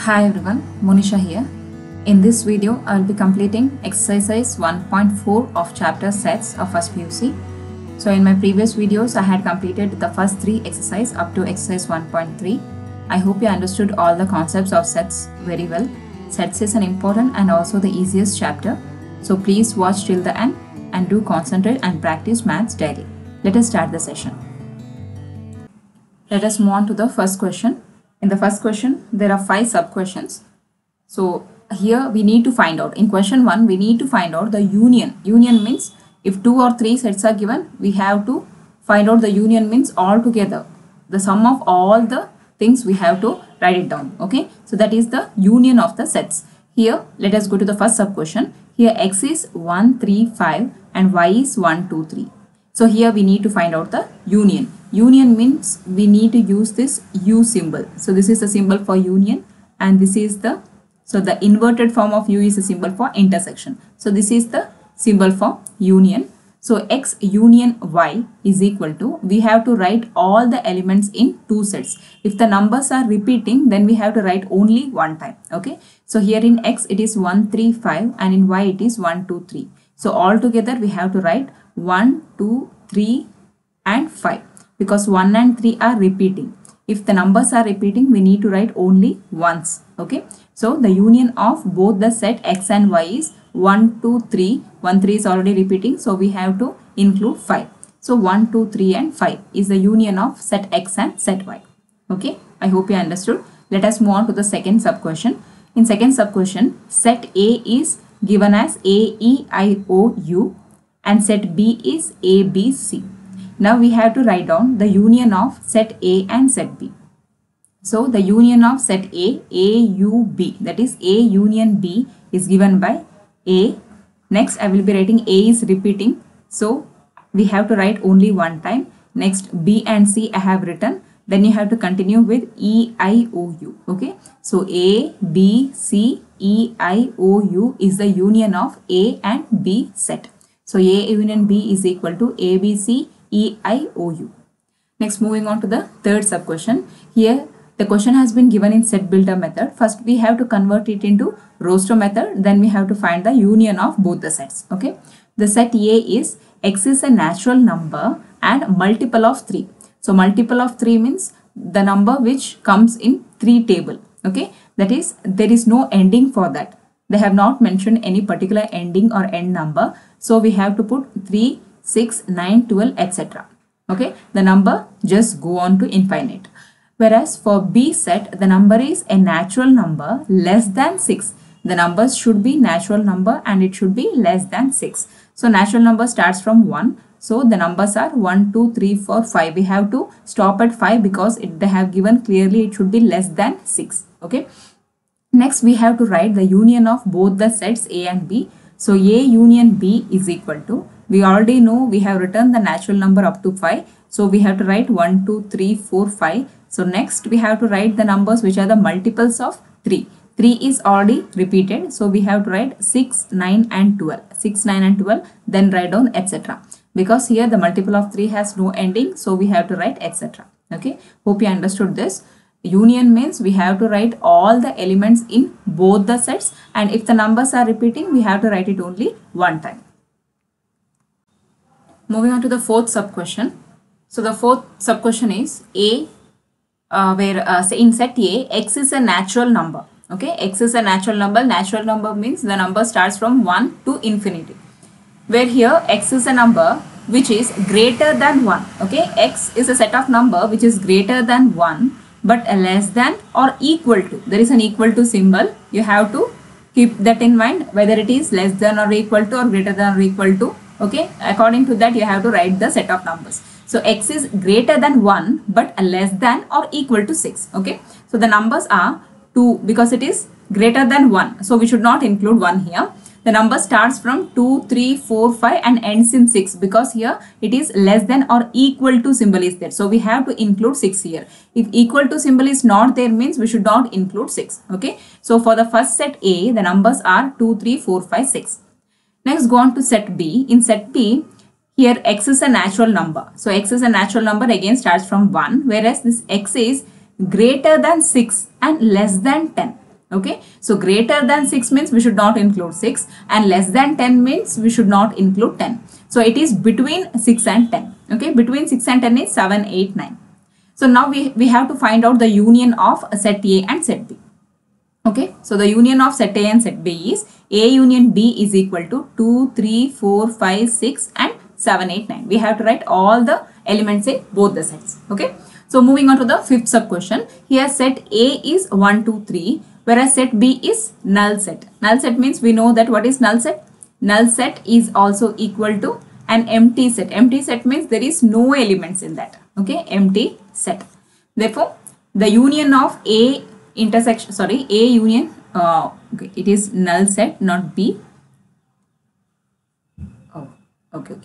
Hi everyone, Monisha here. In this video, I will be completing exercise 1.4 of chapter sets of first PUC. So in my previous videos, I had completed the first 3 exercises up to exercise 1.3. I hope you understood all the concepts of sets very well. Sets is an important and also the easiest chapter. So please watch till the end and do concentrate and practice maths daily. Let us start the session. Let us move on to the first question. In the first question, there are 5 sub-questions. So here we need to find out. In question 1, we need to find out the union. Union means if 2 or 3 sets are given, we have to find out the union means all together. The sum of all the things we have to write it down. Okay. So that is the union of the sets. Here, let us go to the first sub-question. Here x is 1, 3, 5 and y is 1, 2, 3. So here we need to find out the union. Union means we need to use this U symbol. So this is the symbol for union and this is the inverted form of U is a symbol for intersection. So this is the symbol for union. So x union y is equal to, we have to write all the elements in 2 sets. If the numbers are repeating, then we have to write only one time. Okay. So here in x it is 1, 3, 5 and in y it is 1, 2, 3. So all together we have to write 1, 2, 3 and 5 because 1 and 3 are repeating. If the numbers are repeating, we need to write only once. Okay. So the union of both the set x and y is 1, 2, 3. 1, 3 is already repeating. So we have to include 5. So 1, 2, 3 and 5 is the union of set x and set y. Okay. I hope you understood. Let us move on to the second sub-question. In second sub-question, set A is given as A, E, I, O, U and set B is A, B, C. Now we have to write down the union of set A and set B. So the union of set A, U, B, that is A union B is given by A. Next I will be writing A is repeating. So we have to write only one time. Next B and C I have written. Then you have to continue with E, I, O, U. Okay. So A, B, C, E, I, O, U is the union of A and B set. So A union B is equal to A, B, C, E, I, O, U. Next moving on to the third sub question. Here the question has been given in set builder method. First we have to convert it into roster method. Then we have to find the union of both the sets. Okay. The set A is x is a natural number and multiple of 3. So multiple of 3 means the number which comes in 3 table. Okay. That is there is no ending for that. They have not mentioned any particular ending or end number. So we have to put 3, 6, 9, 12, etc. Okay. The number just go on to infinite. Whereas for B set, the number is a natural number less than 6. The numbers should be natural number and it should be less than 6. So natural number starts from 1. So the numbers are 1, 2, 3, 4, 5. We have to stop at 5 because they have given clearly it should be less than 6. Okay. Next we have to write the union of both the sets A and B. So A union B is equal to, we already know we have written the natural number up to 5. So we have to write 1, 2, 3, 4, 5. So next we have to write the numbers which are the multiples of 3. 3 is already repeated. So we have to write 6, 9 and 12. 6, 9 and 12. Then write down etc. Because here the multiple of 3 has no ending. So we have to write etc. Okay. Hope you understood this. Union means we have to write all the elements in both the sets. And if the numbers are repeating, we have to write it only one time. Moving on to the fourth sub-question. So the fourth sub-question is A, say in set A, x is a natural number. Okay, x is a natural number. Natural number means the number starts from 1 to infinity. Where here x is a number which is greater than 1. Okay, x is a set of number which is greater than 1 but less than or equal to. There is an equal to symbol. You have to keep that in mind whether it is less than or equal to or greater than or equal to. Okay, according to that you have to write the set of numbers. So x is greater than 1 but less than or equal to 6. Okay. So the numbers are 2 because it is greater than 1. So we should not include 1 here. The number starts from 2, 3, 4, 5 and ends in 6 because here it is less than or equal to symbol is there. So we have to include 6 here. If equal to symbol is not there means we should not include 6. Okay. So for the first set A, the numbers are 2, 3, 4, 5, 6. Next go on to set B. In set B, here x is a natural number. So x is a natural number again starts from 1 whereas this x is greater than 6 and less than 10. Okay, so greater than 6 means we should not include 6, and less than 10 means we should not include 10. So it is between 6 and 10. Okay, between 6 and 10 is 7, 8, 9. So now we have to find out the union of set A and set B. Okay, so the union of set A and set B is A union B is equal to 2, 3, 4, 5, 6 and 7, 8, 9. We have to write all the elements in both the sets. Okay, so moving on to the fifth sub question. Here set A is 1, 2, 3, whereas set B is null set. Null set means we know that what is null set? Null set is also equal to an empty set. Empty set means there is no elements in that. Okay, empty set. Therefore, the union of A intersection, A union, okay, it is null set, not B. Oh, okay.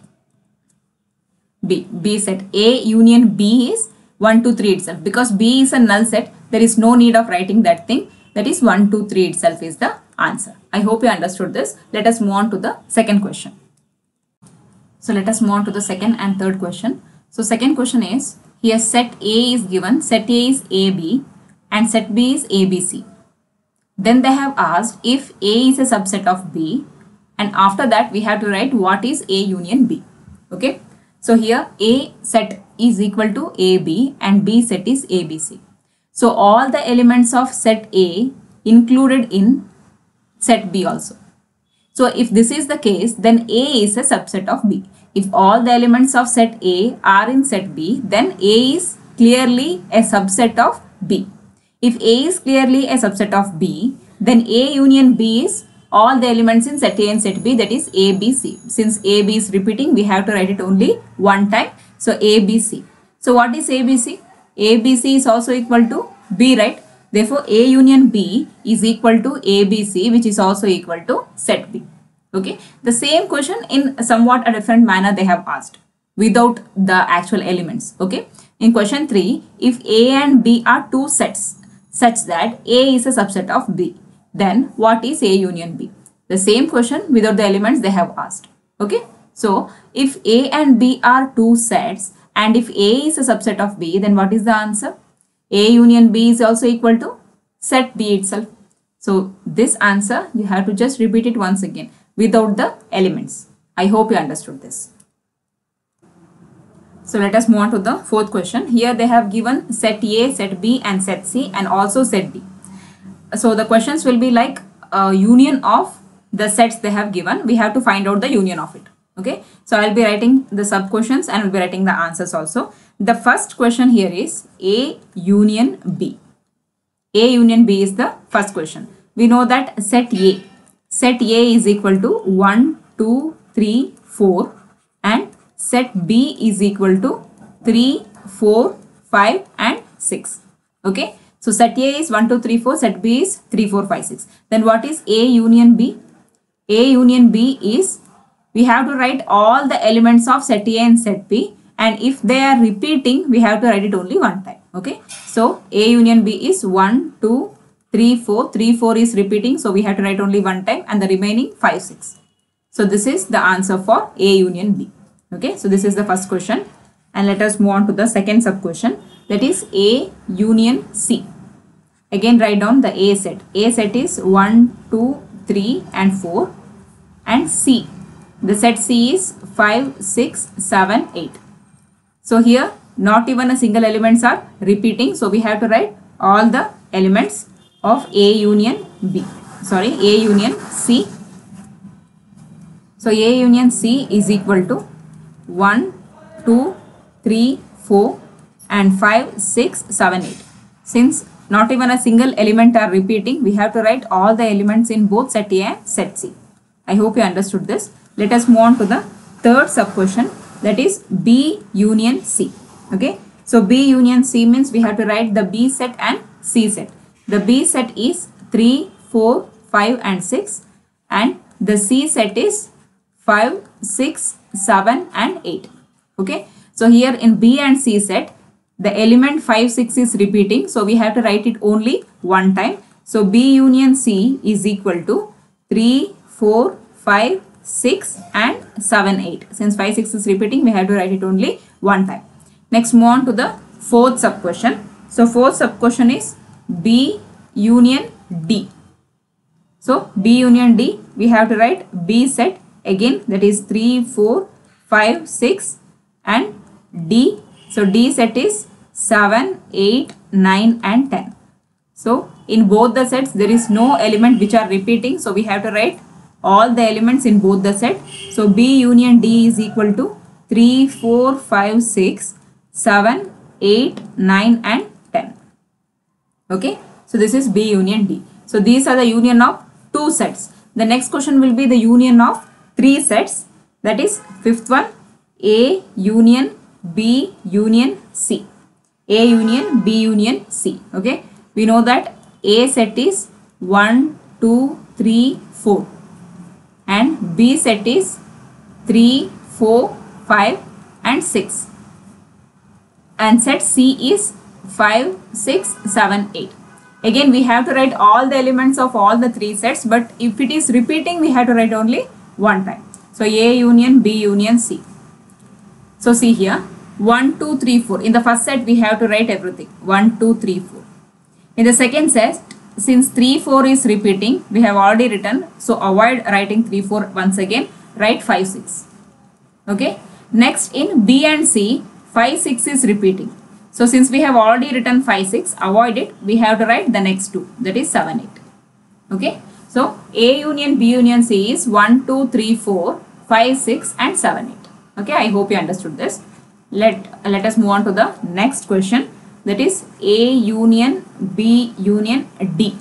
B set. A union B is 1, 2, 3 itself. Because B is a null set, there is no need of writing that thing. That is 1, 2, 3 itself is the answer. I hope you understood this. Let us move on to the second question. So let us move on to the second and third question. So second question is, here set A is given, set A is AB and set B is ABC. Then they have asked if A is a subset of B, and after that we have to write what is A union B. Okay. So here A set is equal to AB and B set is ABC. So all the elements of set A included in set B also. So if this is the case, then A is a subset of B. If all the elements of set A are in set B, then A is clearly a subset of B. If A is clearly a subset of B, then A union B is all the elements in set A and set B, that is A, B, C. Since A, B is repeating, we have to write it only one time. So A, B, C. So what is A, B, C? A, B, C is also equal to B, right? Therefore, A union B is equal to A, B, C, which is also equal to set B. Okay. The same question in somewhat a different manner they have asked without the actual elements. Okay. In question 3, if A and B are two sets such that A is a subset of B, then what is A union B? The same question without the elements they have asked. Okay. So, if A and B are two sets and if A is a subset of B, then what is the answer? A union B is also equal to set B itself. So, this answer you have to just repeat it once again without the elements. I hope you understood this. So let us move on to the fourth question. Here they have given set A, set B and set C and also set D. So the questions will be like a union of the sets they have given. We have to find out the union of it. Okay. So I will be writing the sub questions and will be writing the answers also. The first question here is A union B. A union B is the first question. We know that set A is equal to 1, 2, 3, 4 and set B is equal to 3, 4, 5 and 6. Okay. So set A is 1, 2, 3, 4. Set B is 3, 4, 5, 6. Then what is A union B? A union B is, we have to write all the elements of set A and set B. And if they are repeating, we have to write it only one time. Okay. So A union B is 1, 2, 3, 4. 3, 4 is repeating. So we have to write only one time and the remaining 5, 6. So this is the answer for A union B. Okay. So this is the first question. And let us move on to the second sub question. That is A union C. Again write down the A set. A set is 1, 2, 3 and 4. And C. The set C is 5, 6, 7, 8. So here not even a single elements are repeating. So we have to write all the elements of A union B. Sorry, A union C. So A union C is equal to 1, 2, 3, 4 and 5, 6, 7, 8. Since not even a single element are repeating, we have to write all the elements in both set A and set C. I hope you understood this. Let us move on to the third sub question, that is B union C. Okay. So B union C means we have to write the B set and C set. The B set is 3, 4, 5 and 6 and the C set is 5, 6, 7 and 8. Okay. So here in B and C set, the element 5, 6 is repeating. So we have to write it only one time. So B union C is equal to 3, 4, 5, 6 and 7, 8. Since 5, 6 is repeating, we have to write it only one time. Next move on to the fourth sub question. So fourth sub question is B union D. So B union D, we have to write B set again, that is 3, 4, 5, 6 and D. So D set is 7, 8, 9 and 10. So in both the sets there is no element which are repeating. So we have to write all the elements in both the set. So B union D is equal to 3, 4, 5, 6, 7, 8, 9 and 10. Okay. So this is B union D. So these are the union of two sets. The next question will be the union of three sets. That is fifth one, A union B union C. A union B union C. Okay. We know that A set is 1, 2, 3, 4 and B set is 3, 4, 5 and 6 and set C is 5, 6, 7, 8. Again we have to write all the elements of all the three sets, but if it is repeating we have to write only one time. So A union B union C. So see here 1, 2, 3, 4. In the first set we have to write everything 1, 2, 3, 4. In the second set, since 3, 4 is repeating, we have already written. So avoid writing 3, 4 once again. Write 5, 6. Okay. Next in B and C, 5, 6 is repeating. So since we have already written 5, 6, avoid it. We have to write the next two. That is 7, 8. Okay. So A union B union C is 1, 2, 3, 4, 5, 6 and 7, 8. Okay. I hope you understood this. Let us move on to the next question. That is A union B union D.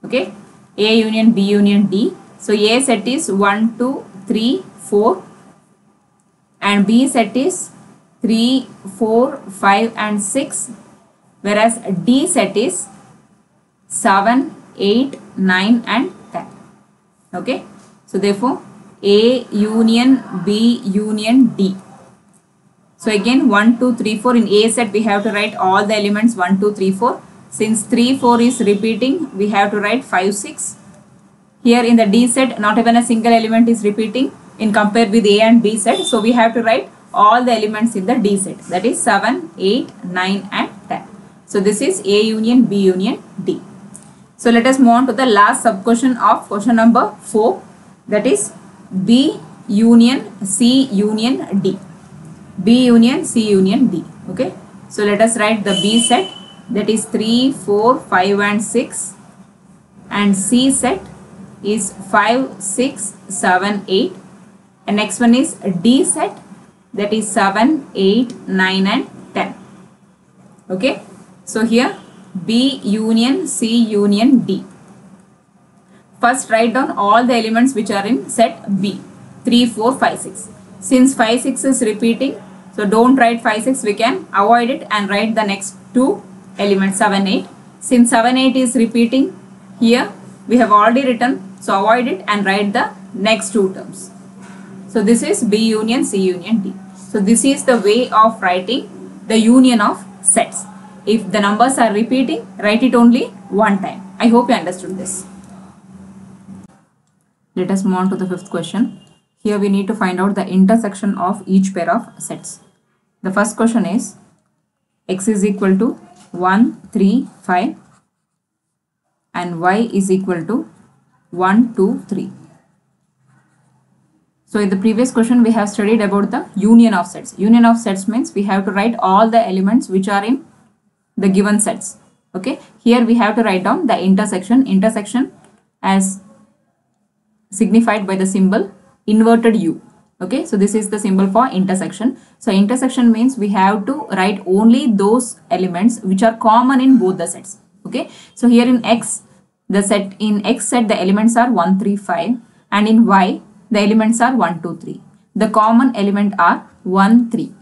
Okay. A union B union D. So A set is 1, 2, 3, 4 and B set is 3, 4, 5 and 6, whereas D set is 7, 8, 9 and 10. Okay. So therefore A union B union D. So again 1, 2, 3, 4 in A set we have to write all the elements 1, 2, 3, 4. Since 3, 4 is repeating we have to write 5, 6. Here in the D set not even a single element is repeating in compared with A and B set. So we have to write all the elements in the D set, that is 7, 8, 9 and 10. So this is A union B union D. So let us move on to the last sub question of question number 4, that is B union C union D. B union C union D. Okay. So let us write the B set, that is 3, 4, 5 and 6 and C set is 5, 6, 7, 8 and next one is D set, that is 7, 8, 9 and 10. Okay. So here B union C union D. First write down all the elements which are in set B, 3, 4, 5, 6. Since 5, 6 is repeating, so don't write 5, 6, we can avoid it and write the next two elements 7, 8. Since 7, 8 is repeating, here we have already written, so avoid it and write the next two terms. So this is B union C union D. So this is the way of writing the union of sets. If the numbers are repeating, write it only one time. I hope you understood this. Let us move on to the fifth question. Here we need to find out the intersection of each pair of sets. The first question is x is equal to 1, 3, 5 and y is equal to 1, 2, 3. So in the previous question we have studied about the union of sets. Union of sets means we have to write all the elements which are in the given sets. Okay. Here we have to write down the intersection. Intersection as signified by the symbol inverted U. Okay, so this is the symbol for intersection. So intersection means we have to write only those elements which are common in both the sets. Okay, so here in X, the set in X set the elements are 1, 3, 5 and in Y the elements are 1, 2, 3. The common element are 1, 3.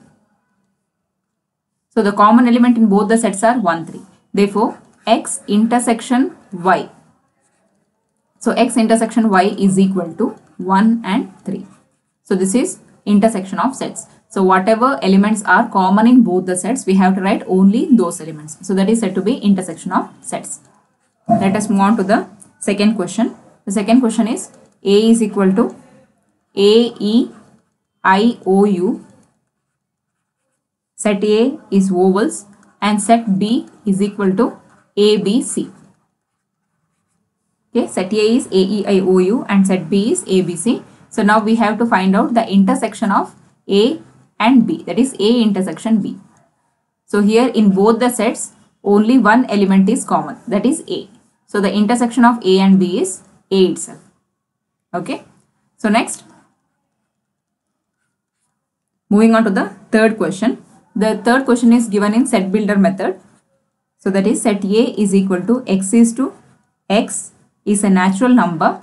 So the common element in both the sets are 1, 3. Therefore, X intersection Y. So X intersection Y is equal to 1 and 3. So this is intersection of sets. So whatever elements are common in both the sets, we have to write only those elements. So that is said to be intersection of sets. Let us move on to the second question. The second question is A is equal to AEIOU. Set A is ovals and set B is equal to ABC. Okay, set A is A, E, I, O, U and set B is A, B, C. So now we have to find out the intersection of A and B, that is A intersection B. So here in both the sets, only one element is common, that is A. So the intersection of A and B is A itself. Okay. So next, moving on to the third question. The third question is given in set builder method. So that is set A is equal to x is to x is a natural number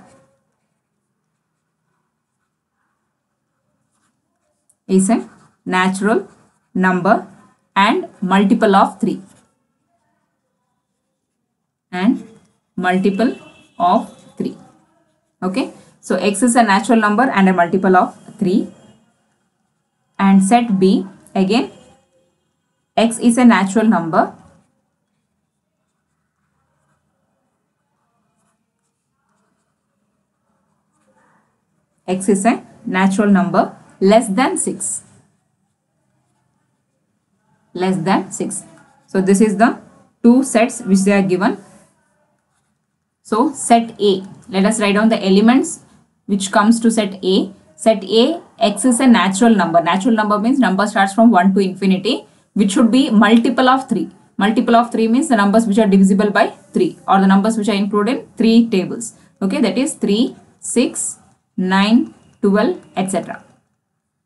and multiple of 3 Okay, so x is a natural number and a multiple of 3. And set B, again x is a natural number less than 6. So this is the two sets which they are given. So set A, let us write down the elements which comes to set A. Set A, x is a natural number. Natural number means number starts from 1 to infinity, which should be multiple of 3. Multiple of 3 means the numbers which are divisible by 3 or the numbers which are included in 3 tables. Okay, that is 3, 6, 9, 12, etc.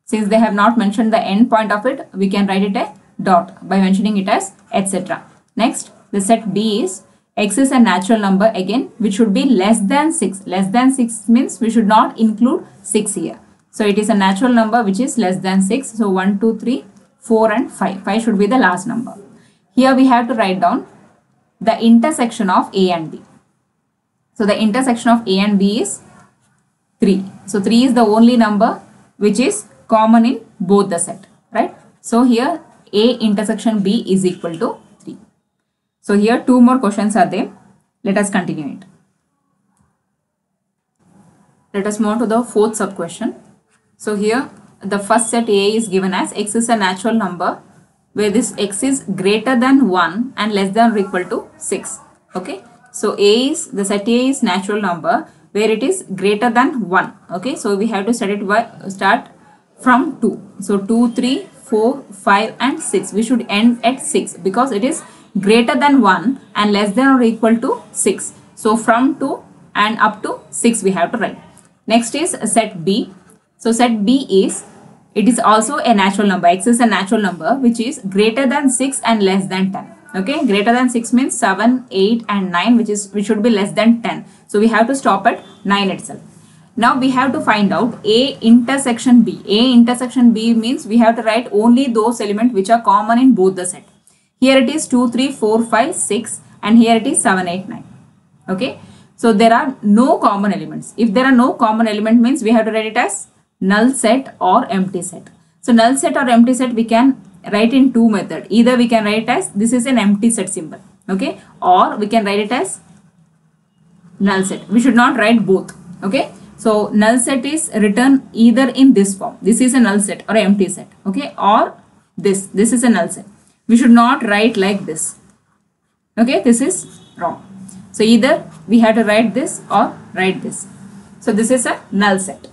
Since they have not mentioned the end point of it, we can write it a dot by mentioning it as etc. Next, the set B is x is a natural number again which should be less than 6. Less than 6 means we should not include 6 here. So it is a natural number which is less than 6. So 1, 2, 3, 4 and 5. 5 should be the last number. Here we have to write down the intersection of A and B. So the intersection of A and B is 3. So 3 is the only number which is common in both the set, right? So here A intersection B is equal to 3. So here two more questions are there. Let us continue it. Let us move on to the fourth sub question. So here the first set A is given as x is a natural number where this x is greater than 1 and less than or equal to 6. Okay. So the set A is natural number where it is greater than 1. Okay. So we have to start from 2. So 2, 3, 4, 5 and 6. We should end at 6 because it is greater than 1 and less than or equal to 6. So from 2 and up to 6 we have to write. Next is set B. So set B is, it is also a natural number. X is a natural number which is greater than 6 and less than 10. Okay, greater than 6 means 7, 8 and 9 which should be less than 10. So we have to stop at 9 itself. Now we have to find out A intersection B. A intersection B means we have to write only those elements which are common in both the set. Here it is 2, 3, 4, 5, 6 and here it is 7, 8, 9. Okay. So there are no common elements. If there are no common element means we have to write it as null set or empty set. So null set or empty set we can write in two methods. Either we can write it as this is an empty set symbol. Okay. Or we can write it as null set. We should not write both. Okay. So null set is written either in this form. This is a null set or empty set. Okay. Or this is a null set. We should not write like this. Okay. This is wrong. So either we have to write this or write this. So this is a null set.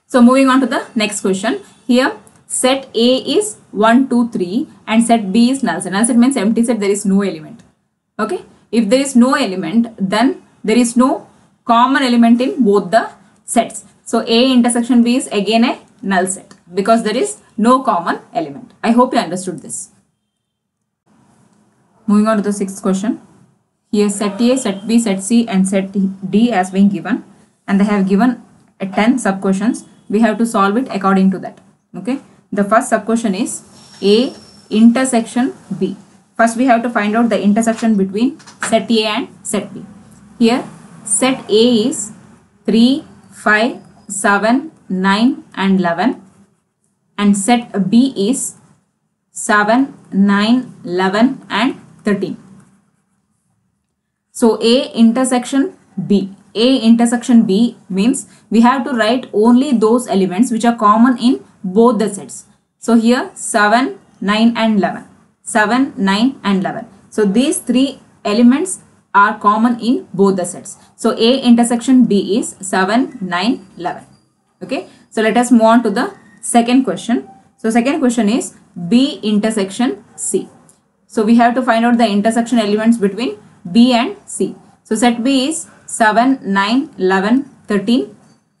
So moving on to the next question. Here set A is 1, 2, 3 and set B is null set. Null set means empty set, there is no element. Okay. If there is no element, then there is no common element in both the sets. So A intersection B is again a null set because there is no common element. I hope you understood this. Moving on to the sixth question. Here set A, set B, set C and set D has been given and they have given 10 sub questions. We have to solve it according to that. Okay. The first sub question is A intersection B. First we have to find out the intersection between set A and set B. Here set A is 3, 5, 7, 9 and 11 and set B is 7, 9, 11 and 13. So A intersection B. A intersection B means we have to write only those elements which are common in both the sets. So here 7, 9 and 11. 7, 9 and 11. So these three elements are common in both the sets. So A intersection B is 7, 9, 11. Okay. So let us move on to the second question. So second question is B intersection C. So we have to find out the intersection elements between B and C. So set B is 7, 9, 11, 13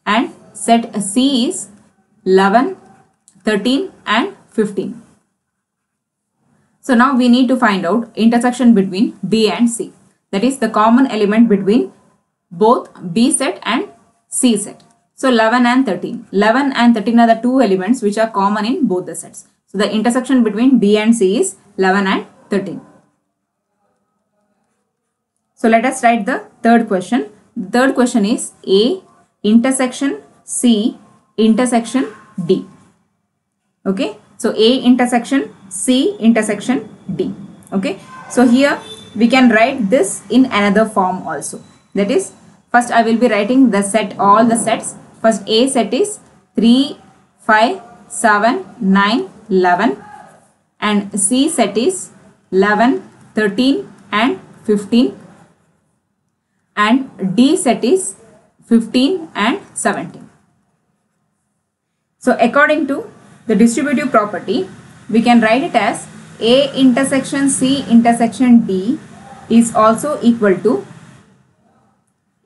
and set C is 11, 13 and 15. So now we need to find out intersection between B and C. That is the common element between both B set and C set. So 11 and 13. 11 and 13 are the two elements which are common in both the sets. So the intersection between B and C is 11 and 13. So let us write the third question. The third question is A intersection C intersection D. Okay. So A intersection C intersection D. Okay. So here we can write this in another form also. That is, first I will be writing the set, all the sets. First A set is 3, 5, 7, 9, 11 and C set is 11, 13 and 15 and D set is 15 and 17. So according to the distributive property, we can write it as A intersection C intersection D is also equal to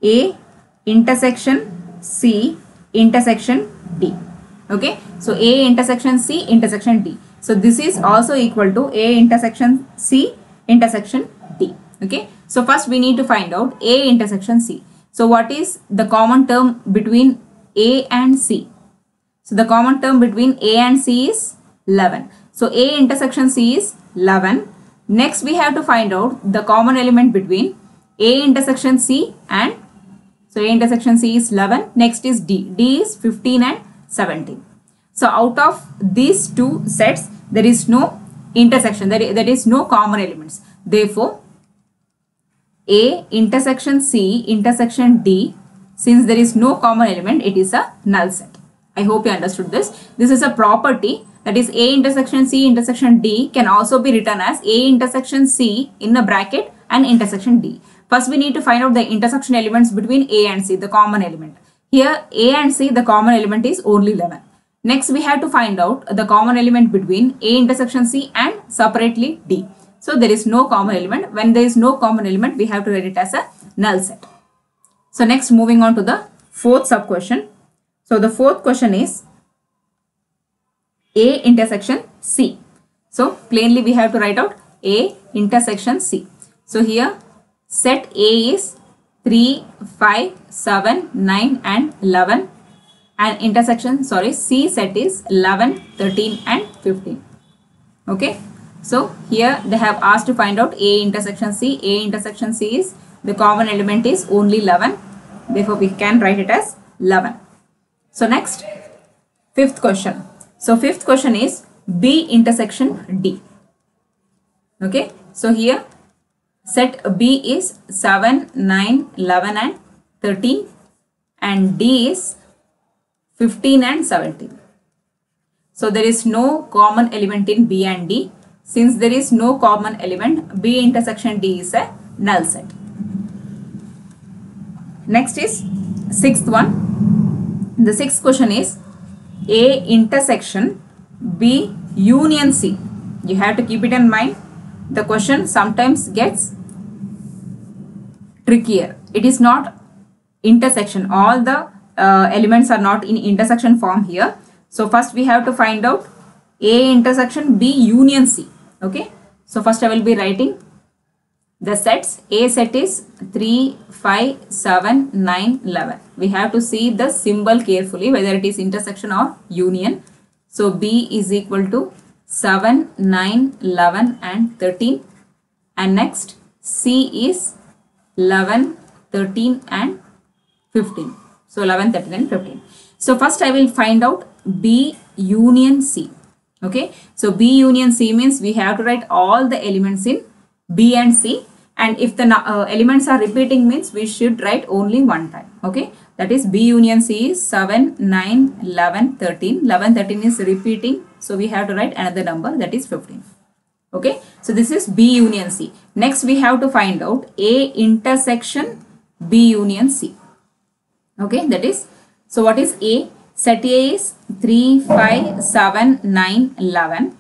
A intersection C intersection D. Okay. So A intersection C intersection D. So this is also equal to A intersection C intersection D. Okay. So first we need to find out A intersection C. So what is the common term between A and C? So the common term between A and C is 11. So A intersection C is 11. Next we have to find out the common element between A intersection C and, so A intersection C is 11. Next is D. D is 15 and 17. So out of these two sets, there is no intersection, there is no common elements. Therefore, A intersection C intersection D, since there is no common element, it is a null set. I hope you understood this. This is a property, that is A intersection C intersection D can also be written as A intersection C in a bracket and intersection D. First we need to find out the intersection elements between A and C, the common element. Here A and C, the common element is only 11. Next we have to find out the common element between A intersection C and separately D. So there is no common element. When there is no common element, we have to write it as a null set. So next moving on to the fourth sub question. So the fourth question is A intersection C. So plainly we have to write out A intersection C. So here set A is 3, 5, 7, 9 and 11 and intersection, C set is 11, 13 and 15. Okay. So here they have asked to find out A intersection C. A intersection C is, the common element is only 11. Therefore we can write it as 11. So next, fifth question. So fifth question is B intersection D. Okay. So here set B is 7, 9, 11 and 13 and D is 15 and 17. So there is no common element in B and D. Since there is no common element, B intersection D is a null set. Next is sixth one. The sixth question is A intersection B union C. You have to keep it in mind. The question sometimes gets trickier. It is not intersection. All the elements are not in intersection form here. So first we have to find out A intersection B union C. Okay. So first I will be writing the sets. A set is 3, 5, 7, 9, 11. We have to see the symbol carefully whether it is intersection or union. So B is equal to 7, 9, 11 and 13. And next C is 11, 13 and 15. So 11, 13 and 15. So first I will find out B union C. Okay. So B union C means we have to write all the elements in B and C. And if the elements are repeating means we should write only one time. Okay. That is B union C is 7, 9, 11, 13. 11, 13 is repeating. So we have to write another number, that is 15. Okay, so this is B union C. Next we have to find out A intersection B union C. Okay, that is, so what is A? Set A is 3, 5, 7, 9, 11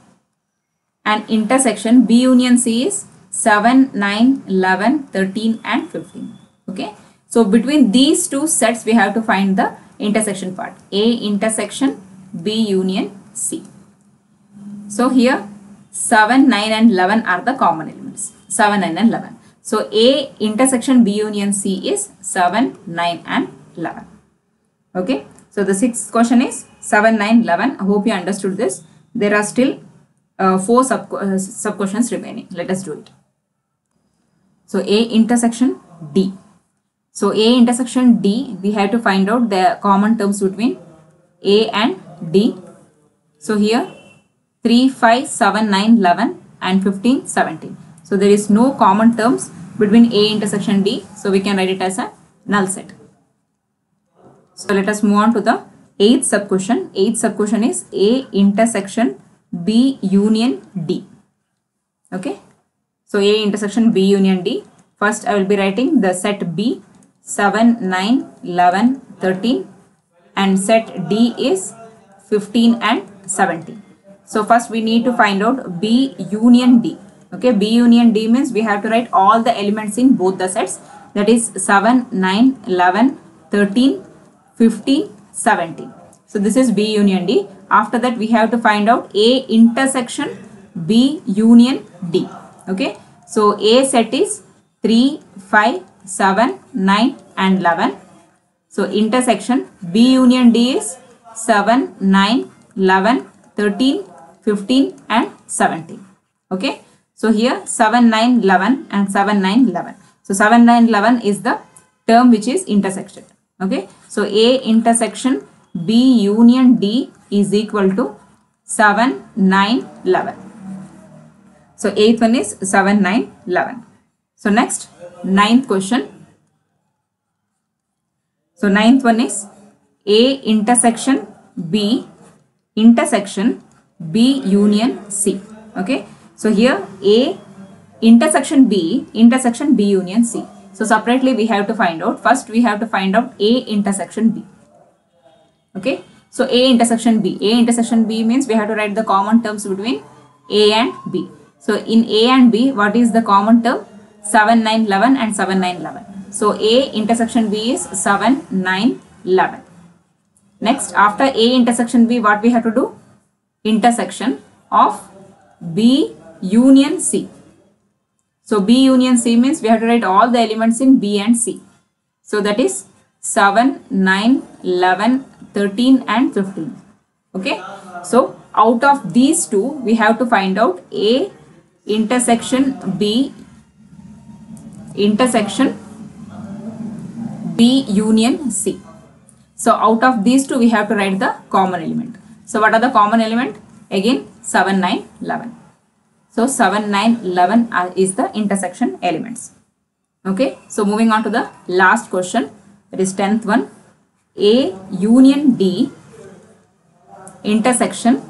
and intersection B union C is 7, 9, 11, 13 and 15. Okay, so between these two sets we have to find the intersection part. A intersection B union C. So here 7, 9 and 11 are the common elements. 7, 9 and 11. So A intersection B union C is 7, 9 and 11. Okay. So the sixth question is 7, 9, 11. I hope you understood this. There are still 4 sub questions remaining. Let us do it. So A intersection D. So A intersection D, we have to find out the common terms between A and D. So here 3, 5, 7, 9, 11 and 15, 17. So there is no common terms between A intersection D. So we can write it as a null set. So let us move on to the 8th sub question. 8th sub question is A intersection B union D. Okay. So A intersection B union D. First I will be writing the set B 7, 9, 11, 13 and set D is 15 and 17. So first we need to find out B union D. Okay, B union D means we have to write all the elements in both the sets. That is 7, 9, 11, 13, 15, 17. So this is B union D. After that we have to find out A intersection B union D. Okay, so A set is 3, 5, 7, 9 and 11. So intersection B union D is 7, 9, 11, 13, 15 and 17. Okay, so here 7, 9, 11 and 7, 9, 11. So 7, 9, 11 is the term which is intersected. Okay, so A intersection B union D is equal to 7, 9, 11. So 8th one is 7, 9, 11. So next 9th question. So 9th one is A intersection B intersection B union C. Okay, so here A intersection B union C. So separately we have to find out. First we have to find out A intersection B. Okay, so A intersection B. A intersection B means we have to write the common terms between A and B. So in A and B, what is the common term? 7, 9, 11 and 7, 9, 11. So A intersection B is 7, 9, 11. Next, after A intersection B, what we have to do? Intersection of B union C. So B union C means we have to write all the elements in B and C. So that is 7, 9, 11, 13 and 15. Okay. So out of these two, we have to find out A intersection B intersection B union C. So out of these two, we have to write the common element. So what are the common element? Again 7, 9, 11. So 7, 9, 11 is the intersection elements. Okay. So moving on to the last question. That is 10th one. A union D intersection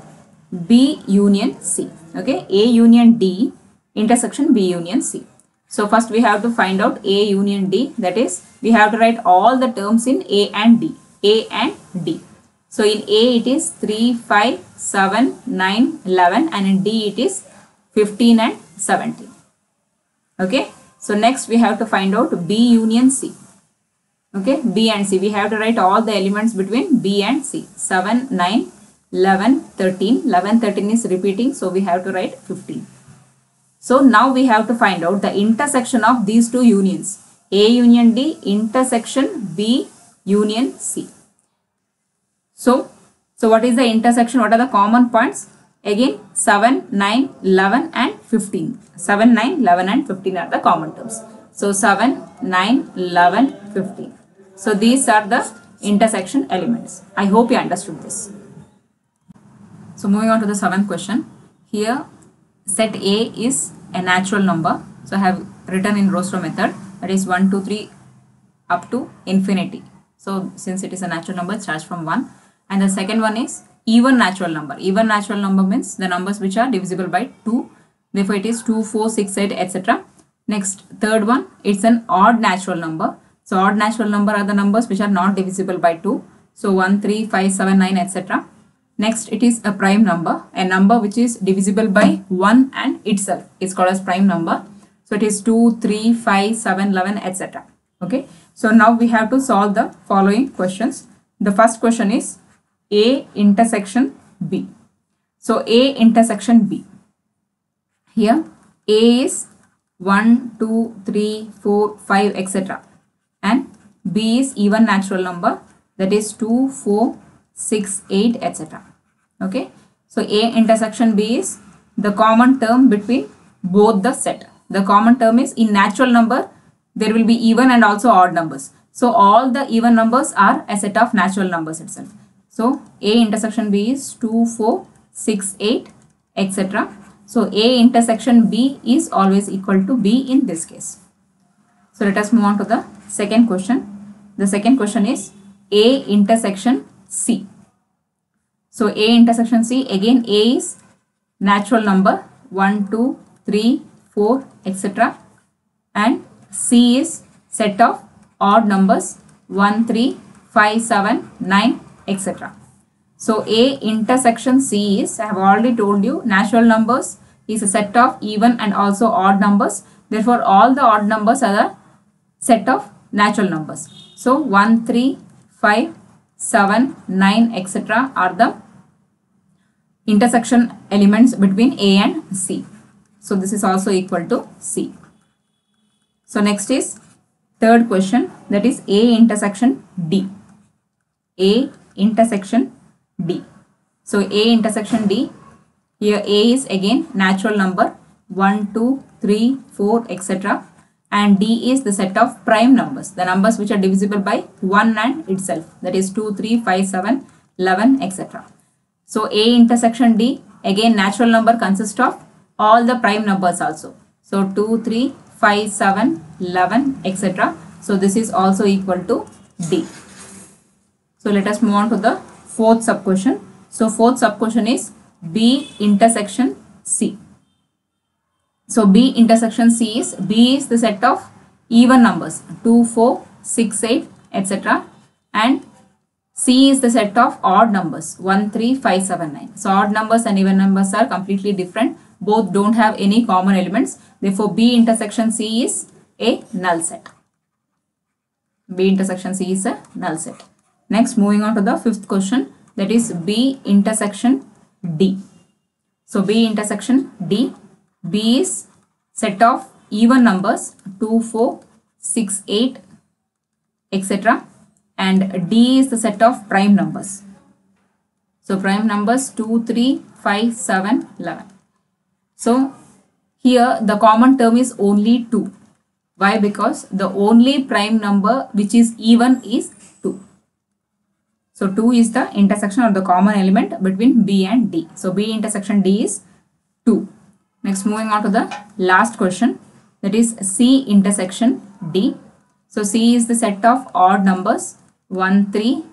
B union C. Okay. A union D intersection B union C. So first we have to find out A union D. That is, we have to write all the terms in A and D. A and D. So in A it is 3, 5, 7, 9, 11 and in D it is 15 and 17. Okay. So next we have to find out B union C. Okay. B and C. We have to write all the elements between B and C. 7, 9, 11, 13. 11, 13 is repeating. So we have to write 15. So now we have to find out the intersection of these two unions. A union D intersection B union C. So what is the intersection? What are the common points? Again 7, 9, 11 and 15. 7, 9, 11 and 15 are the common terms. So 7, 9, 11, 15. So these are the intersection elements. I hope you understood this. So moving on to the 7th question. Here set A is a natural number. So I have written in Rostro method, that is 1, 2, 3 up to infinity. So since it is a natural number, it starts from 1. And the second one is even natural number. Even natural number means the numbers which are divisible by 2 Therefore, it is 2, 4, 6, 8, etc. Next, third one, it's an odd natural number. So, odd natural number are the numbers which are not divisible by 2. So, 1, 3, 5, 7, 9, etc. Next, it is a prime number, a number which is divisible by 1 and itself is called as prime number. So, it is 2, 3, 5, 7, 11, etc. Okay. So, now we have to solve the following questions. The first question is A intersection B. So, A intersection B. Here, A is 1, 2, 3, 4, 5, etc. And B is even natural number, that is 2, 4, 6, 8, etc. Okay. So, A intersection B is the common term between both the set. The common term is in natural number, there will be even and also odd numbers. So, all the even numbers are a set of natural numbers itself. So, A intersection B is 2, 4, 6, 8, etc. So, A intersection B is always equal to B in this case. So, let us move on to the second question. The second question is A intersection C. So, A intersection C, again A is natural number 1, 2, 3, 4, etc. And C is set of odd numbers 1, 3, 5, 7, 9, etc. So, A intersection C is, I have already told you, natural numbers is a set of even and also odd numbers. Therefore, all the odd numbers are the set of natural numbers. So, 1, 3, 5, 7, 9, etc. are the intersection elements between A and C. So, this is also equal to C. So, next is third question, that is A intersection D. A intersection D. So, A intersection D, here A is again natural number 1, 2, 3, 4, etc. And D is the set of prime numbers, the numbers which are divisible by 1 and itself, that is 2, 3, 5, 7, 11, etc. So, A intersection D, again natural number consists of all the prime numbers also. So, 2, 3, 5, 7, 11, etc. So, this is also equal to D. So, let us move on to the fourth sub question. So, fourth sub question is B intersection C. So, B intersection C is, B is the set of even numbers 2, 4, 6, 8, etc. And C is the set of odd numbers 1, 3, 5, 7, 9. So, odd numbers and even numbers are completely different. Both don't have any common elements. Therefore, B intersection C is a null set. B intersection C is a null set. Next, moving on to the fifth question, that is B intersection D. So, B intersection D, B is set of even numbers 2, 4, 6, 8, etc. And D is the set of prime numbers. So, prime numbers 2, 3, 5, 7, 11. So, here the common term is only 2. Why? Because the only prime number which is even is 2. So, 2 is the intersection or the common element between B and D. So, B intersection D is 2. Next, moving on to the last question, that is C intersection D. So, C is the set of odd numbers 1, 3,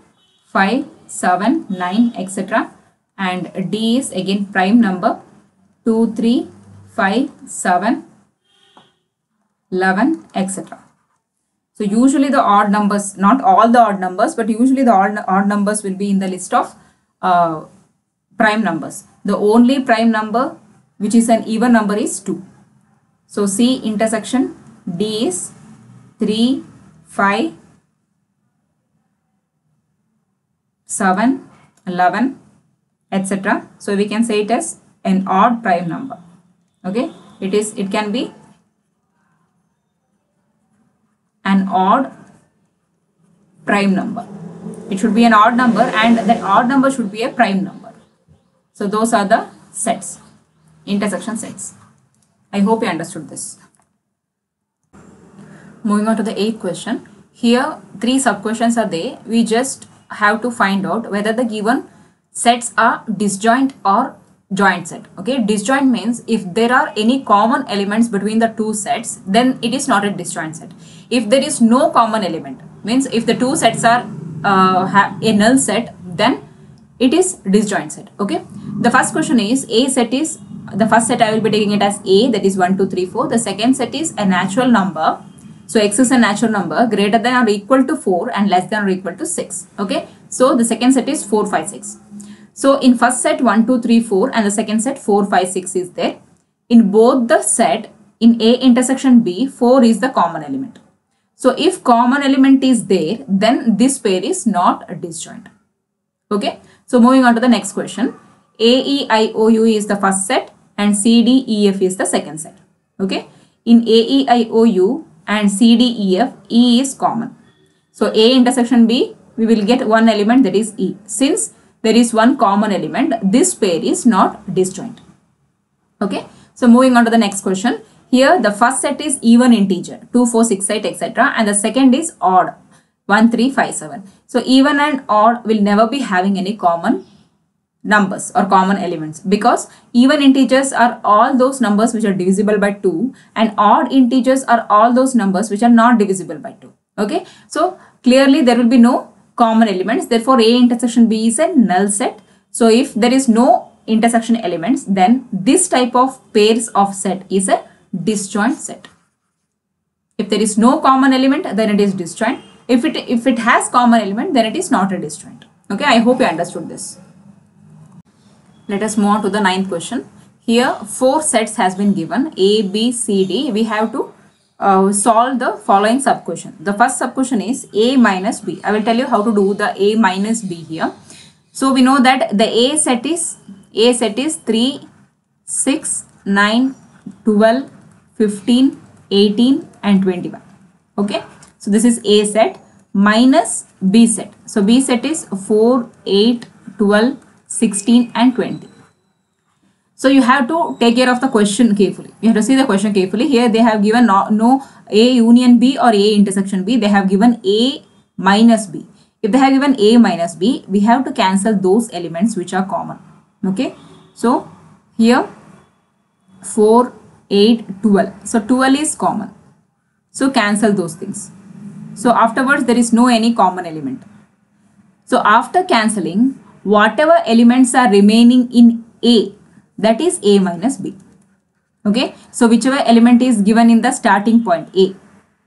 5, 7, 9, etc. And D is again prime number 2, 3, 5, 7, 11, etc. So, usually the odd numbers, not all the odd numbers, but usually the odd numbers will be in the list of prime numbers. The only prime number which is an even number is 2. So, C intersection D is 3, 5, 7, 11, etc. So, we can say it as an odd prime number. Okay, it can be an odd prime number. It should be an odd number and that odd number should be a prime number. So, those are the sets, intersection sets. I hope you understood this. Moving on to the 8th question. Here 3 sub questions are there. We just have to find out whether the given sets are disjoint or joint set. Okay, disjoint means if there are any common elements between the two sets, then it is not a disjoint set. If there is no common element, means if the two sets are a null set, then it is disjoint set. Okay, the first question is A set is the first set I will be taking it as A, that is 1, 2, 3, 4. The second set is a natural number. So x is a natural number greater than or equal to 4 and less than or equal to 6. Okay. So the second set is 4, 5, 6. So in first set 1, 2, 3, 4 and the second set 4, 5, 6 is there. In both the set, in A intersection B, 4 is the common element. So if common element is there, then this pair is not disjoint. Okay. So moving on to the next question. A, E, I, O, U is the first set and C, D, E, F is the second set. Okay. In A, E, I, O, U and C, D, E, F, E is common. So A intersection B, we will get one element, that is E. Since there is one common element, this pair is not disjoint. Okay. So moving on to the next question. Here the first set is even integer 2, 4, 6, 8, etc. and the second is odd 1, 3, 5, 7. So even and odd will never be having any common numbers or common elements, because even integers are all those numbers which are divisible by 2 and odd integers are all those numbers which are not divisible by 2. Okay. So clearly there will be no common elements. Therefore A intersection B is a null set. So if there is no intersection elements, then this type of pairs of set is a disjoint set. If there is no common element, then it is disjoint. If it has common element, then it is not a disjoint. Okay, I hope you understood this. Let us move on to the ninth question. Here 4 sets has been given, A, B, C, D. We have to solve the following sub question. The first sub question is A minus B. I will tell you how to do the A minus B here. So we know that the A set is 3, 6, 9, 12, 15, 18 and 21. Okay. So this is A set minus B set. So B set is 4, 8, 12, 16 and 20. So you have to take care of the question carefully. You have to see the question carefully. Here they have given no A union B or A intersection B. They have given A minus B. If they have given A minus B, we have to cancel those elements which are common. Okay. So here 4, 8, 12. So 12 is common. So cancel those things. So afterwards there is no any common element. So after cancelling, whatever elements are remaining in A, that is A minus B. Okay. So whichever element is given in the starting point A.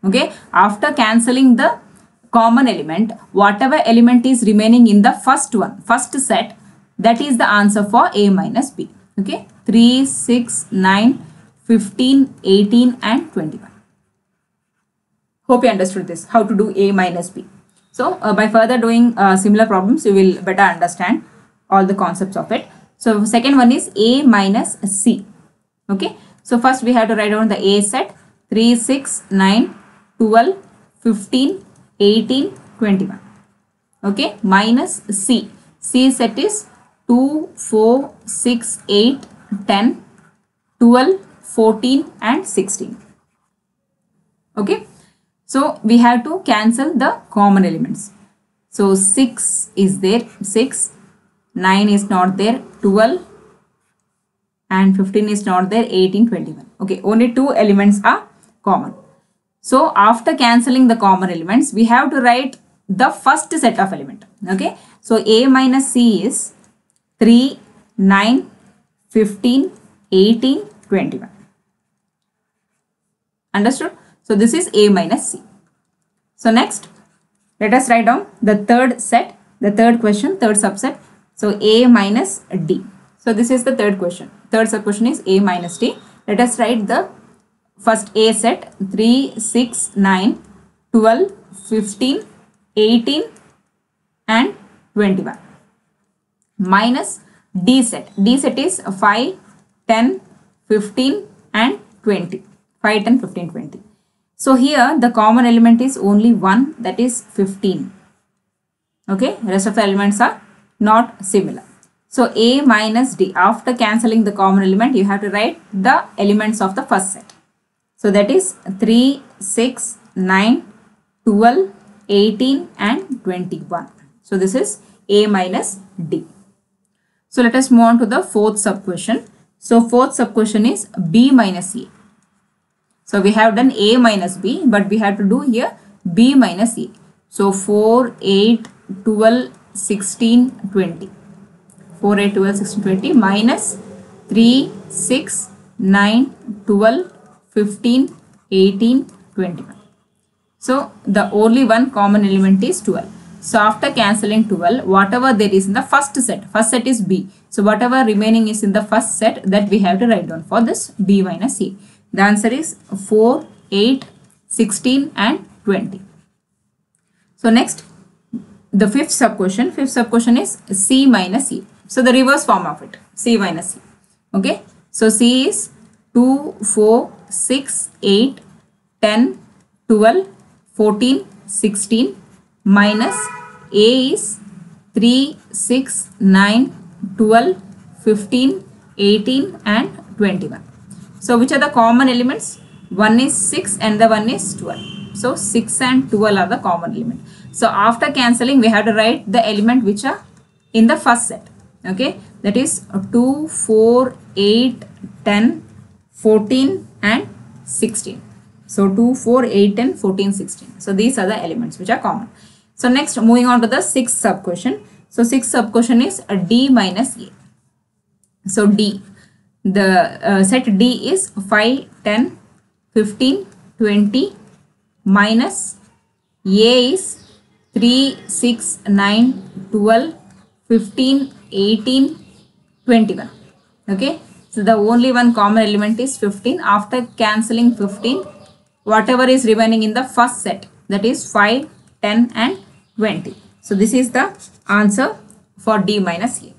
Okay. After cancelling the common element, whatever element is remaining in the first set, that is the answer for A minus B. Okay. 3, 6, 9, 15, 18 and 21. Hope you understood this, how to do A minus B. So by further doing similar problems, you will better understand all the concepts of it. So second one is A minus C. Okay. So first we have to write down the A set 3, 6, 9, 12, 15, 18, 21. Okay. Minus C. C set is 2, 4, 6, 8, 10, 12, 14 and 16. Okay. So we have to cancel the common elements. So 6 is there, 6, 9 is not there, 12 and 15 is not there, 18, 21. Okay, only 2 elements are common. So after cancelling the common elements, we have to write the first set of element. Okay, so A minus C is 3, 9, 15, 18, 21. Understood? So this is A minus C. So next, let us write down the third set, the third question, third subset. So A minus D. So this is the third question. Third sub question is A minus D. Let us write the first A set 3, 6, 9, 12, 15, 18 and 21. Minus D set. D set is 5, 10, 15 and 20. 5, 10, 15, 20. So here the common element is only one, that is 15. Okay, rest of the elements are not similar. So A minus D, after cancelling the common element, you have to write the elements of the first set. So that is 3, 6, 9, 12, 18 and 21. So this is A minus D. So let us move on to the fourth sub question. So fourth sub question is B minus A. So we have done A minus B, but we have to do here B minus A. So 4, 8, 12, 16, 20. 4, 8, 12, 16, 20 minus 3, 6, 9, 12, 15, 18, 21. So the only one common element is 12. So after cancelling 12, whatever there is in the first set is B. So whatever remaining is in the first set, that we have to write down for this B minus A. The answer is 4, 8, 16 and 20. So next, the fifth sub question is C minus E. So the reverse form of it, C minus E. Okay. So C is 2, 4, 6, 8, 10, 12, 14, 16 minus A is 3, 6, 9, 12, 15, 18 and 21. So which are the common elements? One is 6 and the one is 12. So 6 and 12 are the common element. So after cancelling, we have to write the element which are in the first set. Okay, that is 2, 4, 8, 10, 14 and 16. So 2, 4, 8, 10, 14, 16. So these are the elements which are common. So next, moving on to the sixth sub question. So sixth sub question is D minus A. So D, the set D is 5, 10, 15, 20 minus A is 3, 6, 9, 12, 15, 18, 21. Okay. So the only one common element is 15. After cancelling 15, whatever is remaining in the first set, that is 5, 10 and 20. So this is the answer for D minus A.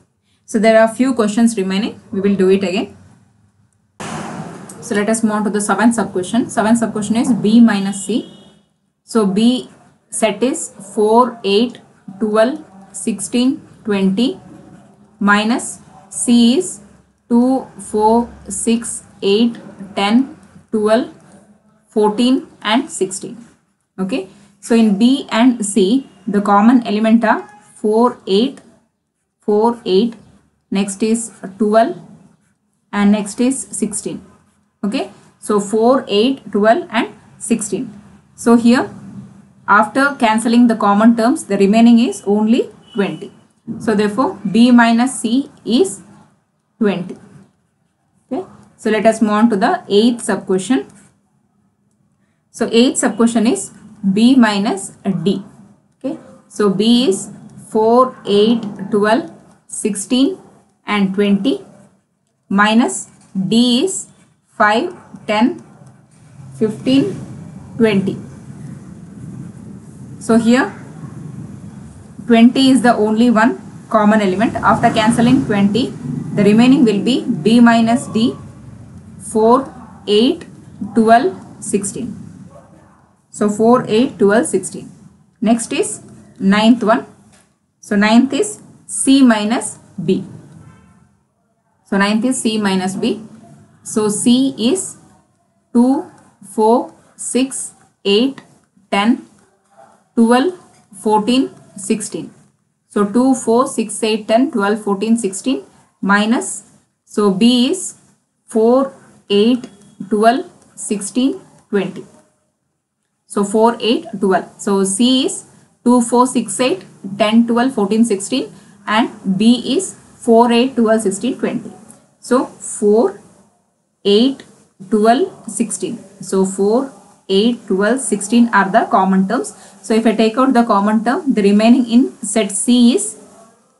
So there are few questions remaining. We will do it again. So let us move on to the seventh sub question. Seventh sub question is B minus C. So B set is 4, 8, 12, 16, 20 minus C is 2, 4, 6, 8, 10, 12, 14 and 16. Okay. So in B and C, the common element are 4, 8, 4, 8, next is 12 and next is 16. Okay. So 4, 8, 12 and 16. So here, after cancelling the common terms, the remaining is only 20. So therefore, B minus C is 20. Okay. So let us move on to the eighth sub question. So eighth sub question is B minus D. Okay. So B is 4, 8, 12, 16 and 20 minus D is 5, 10, 15, 20. So here 20 is the only one common element. After cancelling 20, the remaining will be B minus D, 4, 8, 12, 16. So 4, 8, 12, 16. Next is ninth one. So ninth is C minus B. So ninth is C minus B. So C is 2, 4, 6, 8, 10, 12, 14, 16. So 2, 4, 6, 8, 10, 12, 14, 16 minus. So B is 4, 8, 12, 16, 20. So 4, 8, 12. So C is 2, 4, 6, 8, 10, 12, 14, 16 and B is 4, 8, 12, 16, 20. So 4, 8, 12, 16. So 4, 8, 12, 16 are the common terms. So if I take out the common term, the remaining in set C is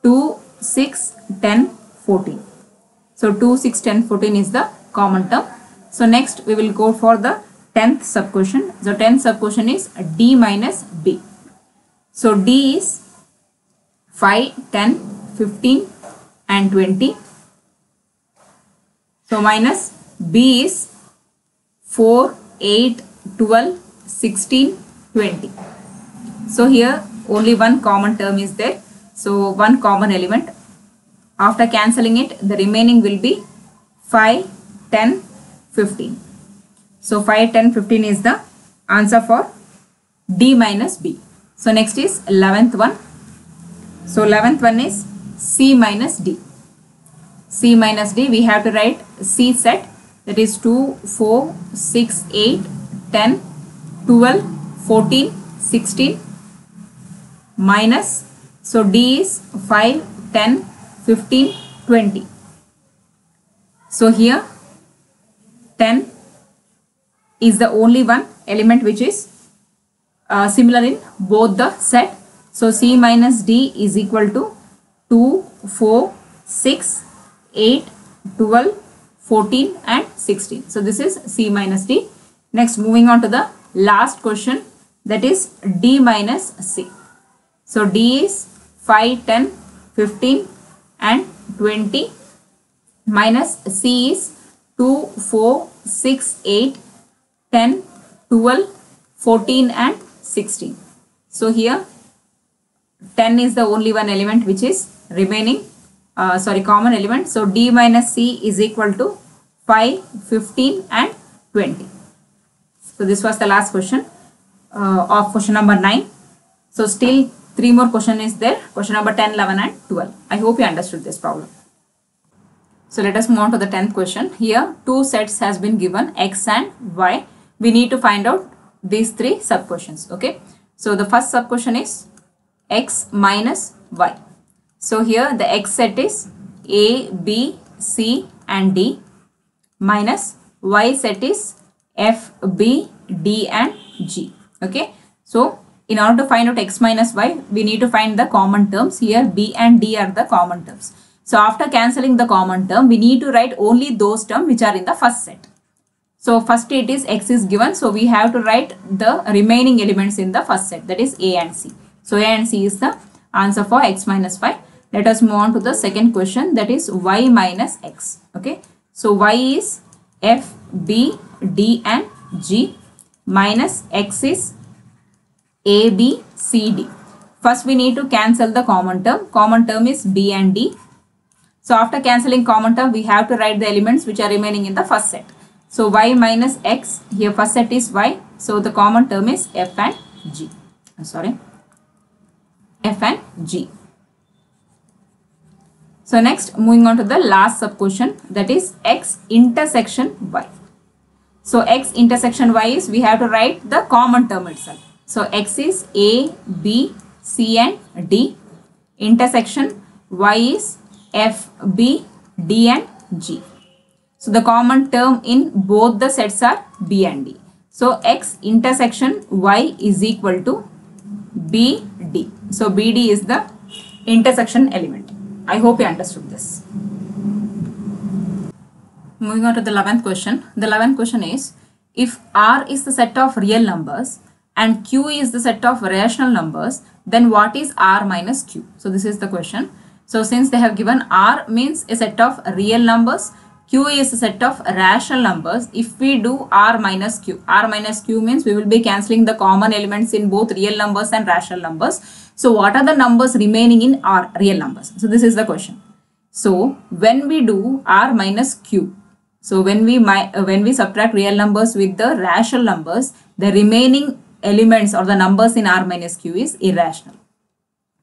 2, 6, 10, 14. So 2, 6, 10, 14 is the common term. So next we will go for the 10th sub question. So 10th sub question is D minus B. So D is 5, 10, 15 and 20. So minus B is 4, 8, 12, 16, 20. So here only one common term is there. So one common element. After cancelling it, the remaining will be 5, 10, 15. So 5, 10, 15 is the answer for D minus B. So next is 11th one. So 11th one is C minus D. C minus D, we have to write C set, that is 2, 4, 6, 8, 10, 12, 14, 16 minus. So D is 5, 10, 15, 20. So here 10 is the only one element which is similar in both the set. So C minus D is equal to 2, 4, 6, 8, 12, 14 and 16. So this is C minus D. Next, moving on to the last question, that is D minus C. So D is 5, 10, 15 and 20, minus C is 2, 4, 6, 8, 10, 12, 14 and 16. So here 10 is the only one element which is remaining, common element. So D minus C is equal to 5, 15 and 20. So this was the last question of question number 9. So still 3 more question is there, question number 10, 11 and 12. I hope you understood this problem. So let us move on to the 10th question. Here 2 sets has been given, X and Y. We need to find out these 3 sub questions. Okay. So the first sub question is X minus Y. So here the X set is A, B, C and D, minus Y set is F, B, D and G. Okay. So in order to find out X minus Y, we need to find the common terms. Here B and D are the common terms. So after cancelling the common term, we need to write only those terms which are in the first set. So first it is X is given. So we have to write the remaining elements in the first set, that is A and C. So A and C is the answer for X minus Y. Let us move on to the second question, that is Y minus X. Okay. So Y is F, B, D and G, minus X is A, B, C, D. First we need to cancel the common term. Common term is B and D. So after cancelling common term, we have to write the elements which are remaining in the first set. So Y minus X, here first set is Y. So the common term is F and G. F and G. So next, moving on to the last sub question, that is X intersection Y. So X intersection Y is, we have to write the common term itself. So X is A, B, C and D. Intersection Y is F, B, D and G. So the common term in both the sets are B and D. So X intersection Y is equal to BD. So BD is the intersection element. I hope you understood this. Moving on to the 11th question. The 11th question is, if R is the set of real numbers and Q is the set of rational numbers, then what is R minus Q? So this is the question. So since they have given R means a set of real numbers, Q is a set of rational numbers. If we do R minus Q means we will be cancelling the common elements in both real numbers and rational numbers. So what are the numbers remaining in R real numbers? So this is the question. So when we do R minus Q, so when we subtract real numbers with the rational numbers, the remaining elements or the numbers in R minus Q is irrational.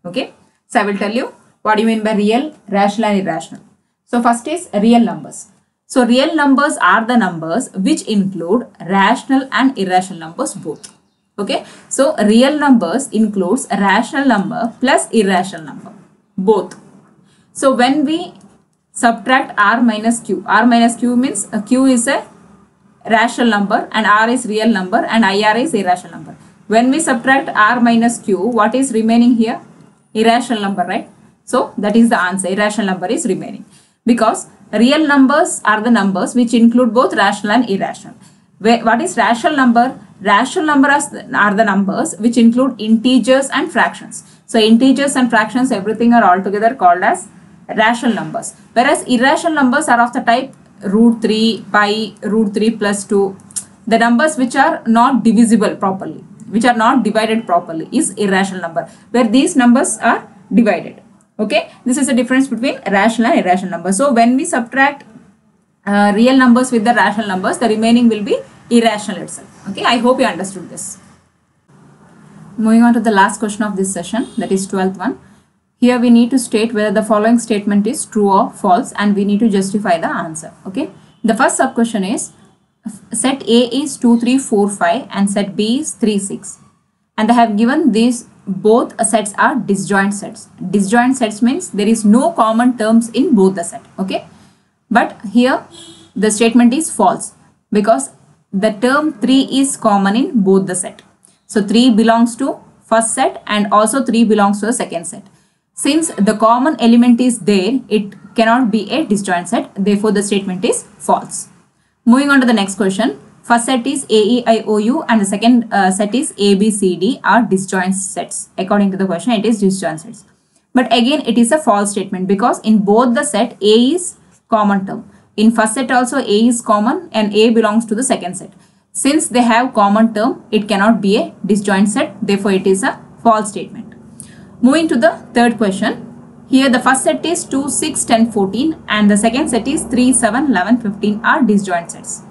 Okay. So I will tell you what do you mean by real, rational and irrational. So first is real numbers. So real numbers are the numbers which include rational and irrational numbers both. Okay. So real numbers includes a rational number plus irrational number both. So when we subtract R minus Q means Q is a rational number and R is real number and IR is irrational number. When we subtract R minus Q, what is remaining here? Irrational number, right? So that is the answer. Irrational number is remaining. Because real numbers are the numbers which include both rational and irrational. What is rational number? Rational numbers are the numbers which include integers and fractions. So integers and fractions, everything are altogether called as rational numbers. Whereas irrational numbers are of the type root 3, pi, root 3 plus 2. The numbers which are not divisible properly, which are not divided properly is irrational number, where these numbers are divided. Okay, this is the difference between rational and irrational numbers. So when we subtract real numbers with the rational numbers, the remaining will be irrational itself. Okay, I hope you understood this. Moving on to the last question of this session, that is 12th one. Here we need to state whether the following statement is true or false and we need to justify the answer. Okay, the first sub question is, set A is 2, 3, 4, 5 and set B is 3, 6. And they have given these both sets are disjoint sets. Disjoint sets means there is no common terms in both the set. Okay. But here the statement is false because the term 3 is common in both the set. So 3 belongs to first set and also 3 belongs to the second set. Since the common element is there, it cannot be a disjoint set. Therefore, the statement is false. Moving on to the next question. First set is A, E, I, O, U and the second set is A, B, C, D are disjoint sets. According to the question, it is disjoint sets. But again, it is a false statement because in both the set, A is common term. In first set also, A is common and A belongs to the second set. Since they have common term, it cannot be a disjoint set. Therefore, it is a false statement. Moving to the third question. Here the first set is 2, 6, 10, 14 and the second set is 3, 7, 11, 15 are disjoint sets.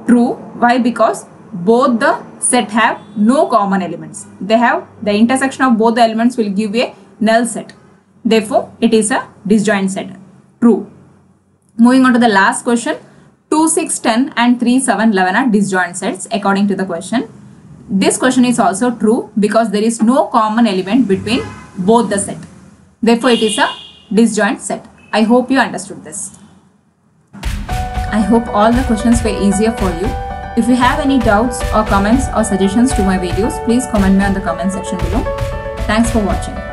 True. Why? Because both the set have no common elements. They have the intersection of both the elements will give a null set. Therefore, it is a disjoint set. True. Moving on to the last question. 2, 6, 10 and 3, 7, 11 are disjoint sets according to the question. This question is also true because there is no common element between both the set. Therefore, it is a disjoint set. I hope you understood this. I hope all the questions were easier for you. If you have any doubts or comments or suggestions to my videos, please comment me on the comment section below. Thanks for watching.